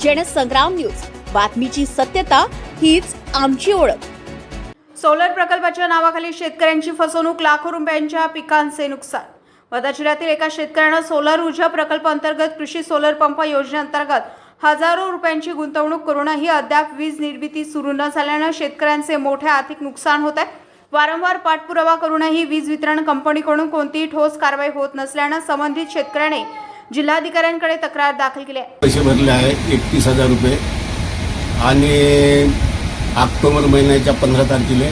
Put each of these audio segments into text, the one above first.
Jansangram news, बातमीची सत्यता हीच आमची ओळख। सोलर प्रकल्पाच्या नावाखाली शेतकऱ्यांची फसवणूक, लाखो रुपयांच्या पिकांचे नुकसान। वर्धा जिल्ह्यातील एका शेतकऱ्याने सोलर ऊर्जा प्रकल्प अंतर्गत कृषी सोलर पंप योजनेअंतर्गत हजारो रुपयांची गुंतवणूक करूनही अद्याप वीज निर्मिती सुरू न झाल्याने शेतकऱ्यांचे मोठे आर्थिक नुकसान होत आहे। वारंवार पाठपुरावा करूनही वीज वितरण कंपनीकडून कोणतीही ठोस कारवाई होत नसल्याने संबंधित शेतकऱ्याने जिल्हाधिकाऱ्यांकडे तक्रार दाखल केली आहे। पैसे भरले आहे 31,000 रुपये आणि ऑक्टोबर महिन्याच्या 15 तारखेला,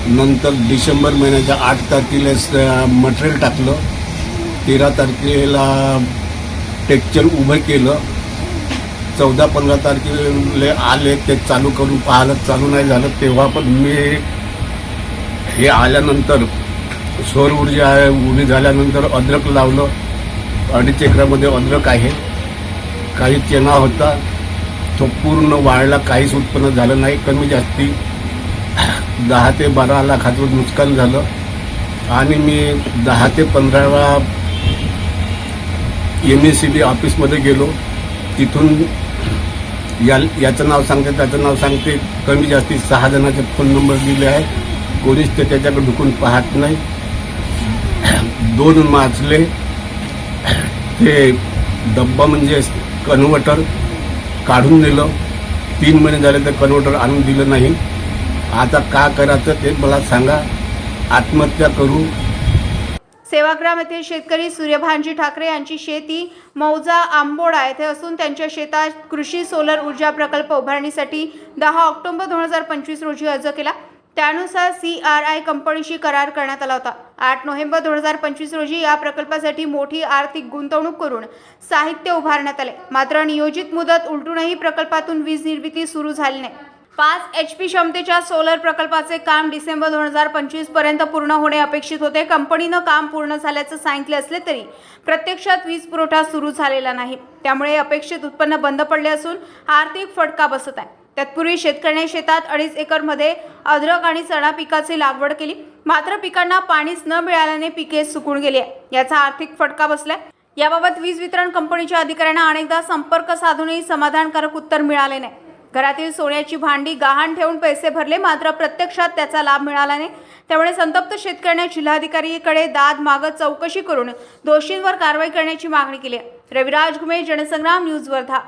नंतर डिसेंबर महिन्याच्या 8 तारखेला मटेरियल टाकलं, 13 तारखेला टेक्चर उभं केलं, 14-15 तारखेला आले ते चालू करून पाहिलं, चालू नाही झालं। तेव्हा पण मी हे आल्यानंतर सौर ऊर्जा उभी झाल्यानंतर अद्रक लावलं। 2.5 एकरामध्ये अद्रक आहे। काही चणा होता, तो पूर्ण वाळला, काहीच उत्पन्न झालं नाही। कमी जास्ती 10 ते 12 लाखाचं नुकसान झालं आणि मी 10 ते 15 MSCB ऑफिसमध्ये गेलो। तिथून याचं नाव सांगते, त्याचं नाव सांगते, कमी जास्ती 6 जणांचे फोन नंबर दिले आहे। कोणीच ते त्याच्याकडे ढुकून पाहत नाही। 2 माजले ते डब्बा म्हणजे कन्व्हर्टर काढून दिलं। 3 महिने झाले तर कन्व्हर्टर आणून दिलं नाही। आता का करायचं ते मला सांगा, आत्महत्या करू? सेवाग्राम येथील शेतकरी सूर्यभानजी ठाकरे यांची शेती मौजा आंबोडा येथे असून त्यांच्या शेतात कृषी सोलर ऊर्जा प्रकल्प उभारण्यासाठी 10 ऑक्टोबर 2025 रोजी अर्ज केला। त्यानुसार CRI कंपनीशी करार करण्यात आला होता। 8 नोव्हेंबर 2025 रोजी या प्रकल्पासाठी मोठी आर्थिक गुंतवणूक करून साहित्य उभारण्यात आले। मात्र नियोजित मुदत उलटूनही प्रकल्पातून वीज निर्मिती सुरू झाली नाही। 5 HP क्षमतेच्या सोलर प्रकल्पाचे काम डिसेंबर 2025 पर्यंत पूर्ण होणे अपेक्षित होते। कंपनीनं काम पूर्ण झाल्याचं सांगितले असले तरी प्रत्यक्षात वीज पुरवठा सुरू झालेला नाही। त्यामुळे अपेक्षित उत्पन्न बंद पडले असून आर्थिक फटका बसत आहे। तत्पूर्वी शेतकऱ्याने शेतात 2.5 एकरमध्ये अद्रक आणि चणा पिकाची लागवड केली। मात्र पिकांना पाणीच न मिळाल्याने पिके सुकून गेली आहे। याचा आर्थिक फटका बसलाय। याबाबत वीज वितरण कंपनीच्या अधिकाऱ्यांना अनेकदा संपर्क साधूनही समाधानकारक उत्तर मिळाले नाही। घरातील सोन्याची भांडी गहाण ठेवून पैसे भरले, मात्र प्रत्यक्षात त्याचा लाभ मिळाला नाही। त्यामुळे संतप्त शेतकऱ्याने जिल्हाधिकाऱ्यांकडे दाद मागत चौकशी करून दोषींवर कारवाई करण्याची मागणी केली आहे। रविराज घुमे, जनसंग्राम न्यूज, वर्धा।